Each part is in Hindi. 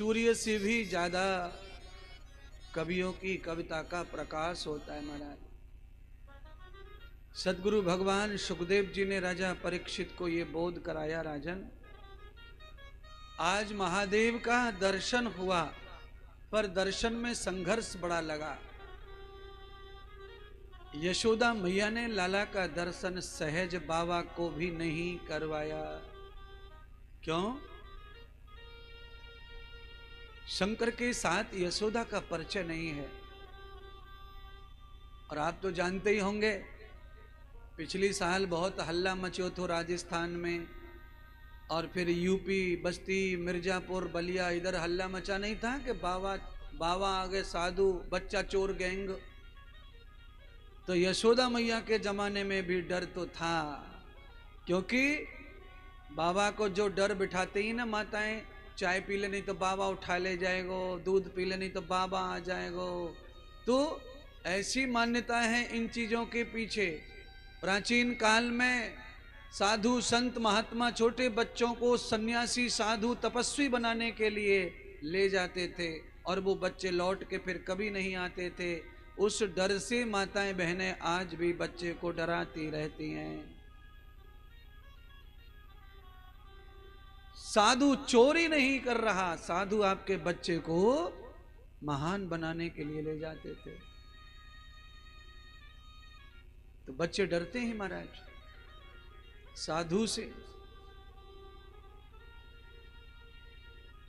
सूर्य से भी ज्यादा कवियों की कविता का प्रकाश होता है महाराज। सदगुरु भगवान सुखदेव जी ने राजा परीक्षित को ये बोध कराया, राजन आज महादेव का दर्शन हुआ, पर दर्शन में संघर्ष बड़ा लगा। यशोदा मैया ने लाला का दर्शन सहज बाबा को भी नहीं करवाया। क्यों? शंकर के साथ यशोदा का परिचय नहीं है। और आप तो जानते ही होंगे, पिछली साल बहुत हल्ला मचो तो राजस्थान में, और फिर यूपी, बस्ती, मिर्जापुर, बलिया, इधर हल्ला मचा नहीं था कि बाबा आगे साधु, बच्चा चोर गैंग। तो यशोदा मैया के जमाने में भी डर तो था, क्योंकि बाबा को जो डर बिठाते ही ना माताएं, चाय पी ले नहीं तो बाबा उठा ले जाएगो, दूध पी ले नहीं तो बाबा आ जाएगो। तो ऐसी मान्यता है इन चीजों के पीछे। प्राचीन काल में साधु संत महात्मा छोटे बच्चों को सन्यासी साधु तपस्वी बनाने के लिए ले जाते थे, और वो बच्चे लौट के फिर कभी नहीं आते थे। उस डर से माताएं बहनें आज भी बच्चे को डराती रहती हैं। साधु चोरी नहीं कर रहा, साधु आपके बच्चे को महान बनाने के लिए ले जाते थे। तो बच्चे डरते हैं महाराज साधु से।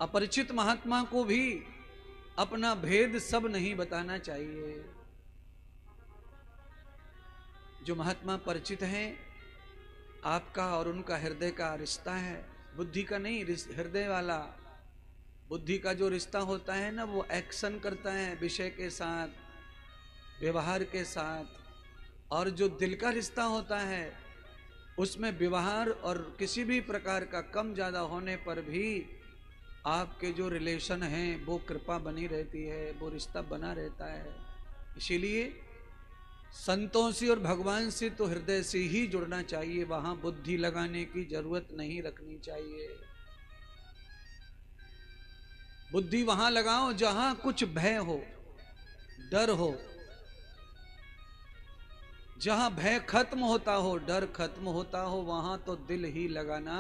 अपरिचित महात्मा को भी अपना भेद सब नहीं बताना चाहिए। जो महात्मा परिचित हैं, आपका और उनका हृदय का रिश्ता है, बुद्धि का नहीं, हृदय वाला। बुद्धि का जो रिश्ता होता है ना, वो एक्शन करता है विषय के साथ, व्यवहार के साथ। और जो दिल का रिश्ता होता है, उसमें व्यवहार और किसी भी प्रकार का कम ज्यादा होने पर भी आपके जो रिलेशन हैं वो कृपा बनी रहती है, वो रिश्ता बना रहता है। इसीलिए संतों से और भगवान से तो हृदय से ही जुड़ना चाहिए, वहां बुद्धि लगाने की जरूरत नहीं रखनी चाहिए। बुद्धि वहां लगाओ जहां कुछ भय हो, डर हो। जहां भय खत्म होता हो, डर खत्म होता हो, वहां तो दिल ही लगाना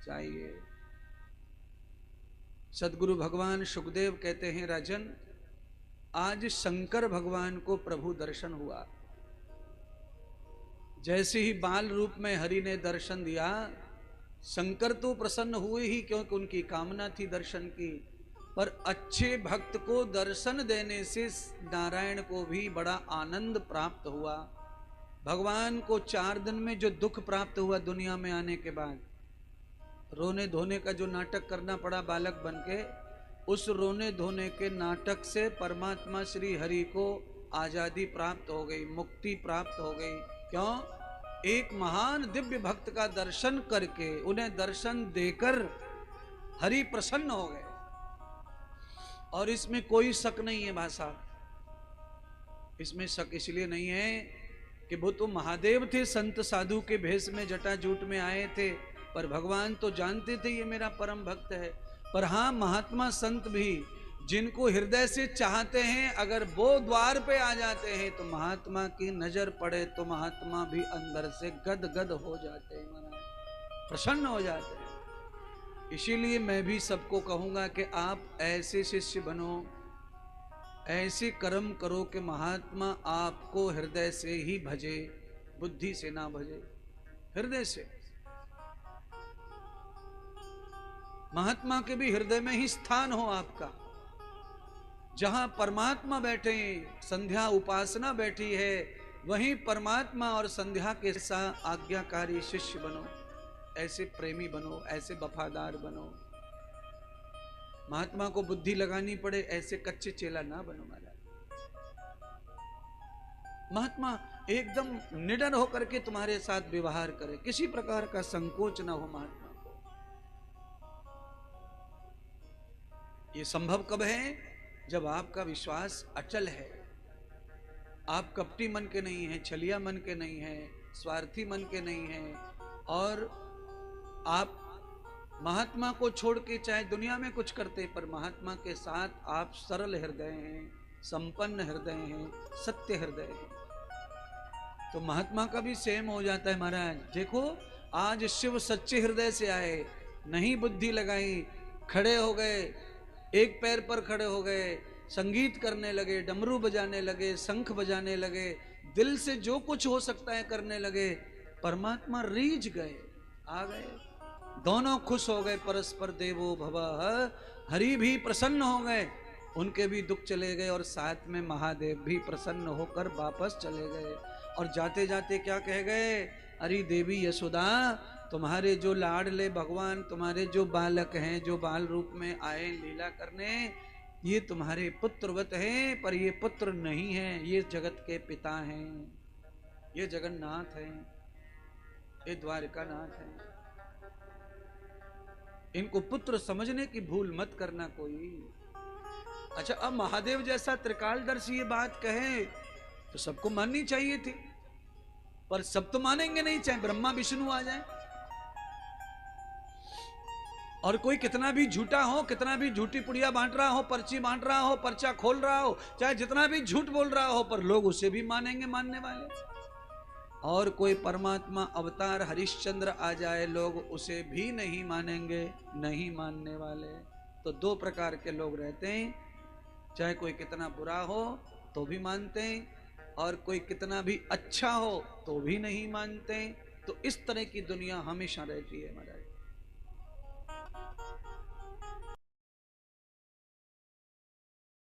चाहिए। सदगुरु भगवान सुखदेव कहते हैं, राजन आज शंकर भगवान को प्रभु दर्शन हुआ। जैसे ही बाल रूप में हरि ने दर्शन दिया, शंकर तो प्रसन्न हुए ही, क्योंकि उनकी कामना थी दर्शन की। पर अच्छे भक्त को दर्शन देने से नारायण को भी बड़ा आनंद प्राप्त हुआ। भगवान को 4 दिन में जो दुख प्राप्त हुआ दुनिया में आने के बाद, रोने धोने का जो नाटक करना पड़ा बालक बनके, उस रोने धोने के नाटक से परमात्मा श्री हरि को आजादी प्राप्त हो गई, मुक्ति प्राप्त हो गई। क्यों? एक महान दिव्य भक्त का दर्शन करके, उन्हें दर्शन देकर हरि प्रसन्न हो गए। और इसमें कोई शक नहीं है भाषा, इसमें शक इसलिए नहीं है कि वो तो महादेव थे, संत साधु के भेष में जटाजूट में आए थे, पर भगवान तो जानते थे ये मेरा परम भक्त है। पर हाँ, महात्मा संत भी जिनको हृदय से चाहते हैं, अगर वो द्वार पे आ जाते हैं तो महात्मा की नजर पड़े तो महात्मा भी अंदर से गदगद हो जाते हैं, महाराज प्रसन्न हो जाते हैं। इसीलिए मैं भी सबको कहूंगा कि आप ऐसे शिष्य बनो, ऐसे कर्म करो कि महात्मा आपको हृदय से ही भजे, बुद्धि से ना भजे, हृदय से। महात्मा के भी हृदय में ही स्थान हो आपका। जहां परमात्मा बैठे, संध्या उपासना बैठी है, वहीं परमात्मा और संध्या के साथ आज्ञाकारी शिष्य बनो, ऐसे प्रेमी बनो, ऐसे वफादार बनो। महात्मा को बुद्धि लगानी पड़े, ऐसे कच्चे चेला ना बनो महाराज। महात्मा एकदम निडर होकर के तुम्हारे साथ व्यवहार करे, किसी प्रकार का संकोच ना हो महात्मा को। ये संभव कब है? जब आपका विश्वास अचल है, आप कपटी मन के नहीं हैं, छलिया मन के नहीं हैं, स्वार्थी मन के नहीं हैं, और आप महात्मा को छोड़ के चाहे दुनिया में कुछ करते, पर महात्मा के साथ आप सरल हृदय हैं, संपन्न हृदय हैं, सत्य हृदय हैं, तो महात्मा का भी सेम हो जाता है। महाराज देखो, आज शिव सच्चे हृदय से आए, नहीं बुद्धि लगाई, खड़े हो गए, एक पैर पर खड़े हो गए, संगीत करने लगे, डमरू बजाने लगे, शंख बजाने लगे, दिल से जो कुछ हो सकता है करने लगे, परमात्मा रीझ गए, आ गए, दोनों खुश हो गए। परस्पर देवो भवः, हरि भी प्रसन्न हो गए, उनके भी दुख चले गए, और साथ में महादेव भी प्रसन्न होकर वापस चले गए। और जाते जाते क्या कह गए, अरे देवी यशोदा, तुम्हारे जो लाडले भगवान, तुम्हारे जो बालक हैं, जो बाल रूप में आए लीला करने, ये तुम्हारे पुत्रवत हैं, पर ये पुत्र नहीं हैं, ये जगत के पिता हैं, ये जगन्नाथ हैं, ये द्वारका नाथ हैं, इनको पुत्र समझने की भूल मत करना कोई। अच्छा, अब महादेव जैसा त्रिकालदर्शी ये बात कहे तो सबको माननी चाहिए थी, पर सब तो मानेंगे नहीं, चाहे ब्रह्मा विष्णु आ जाए, और कोई कितना भी झूठा हो, कितना भी झूठी पुड़िया बांट रहा हो, पर्ची बांट रहा हो, पर्चा खोल रहा हो, चाहे जितना भी झूठ बोल रहा हो, पर लोग उसे भी मानेंगे, मानने वाले। और कोई परमात्मा अवतार हरिश्चंद्र आ जाए, लोग उसे भी नहीं मानेंगे, नहीं मानने वाले। तो दो प्रकार के लोग रहते हैं, चाहे कोई कितना बुरा हो तो भी मानते हैं, और कोई कितना भी अच्छा हो तो भी नहीं मानते। तो इस तरह की दुनिया हमेशा रहती है महाराज।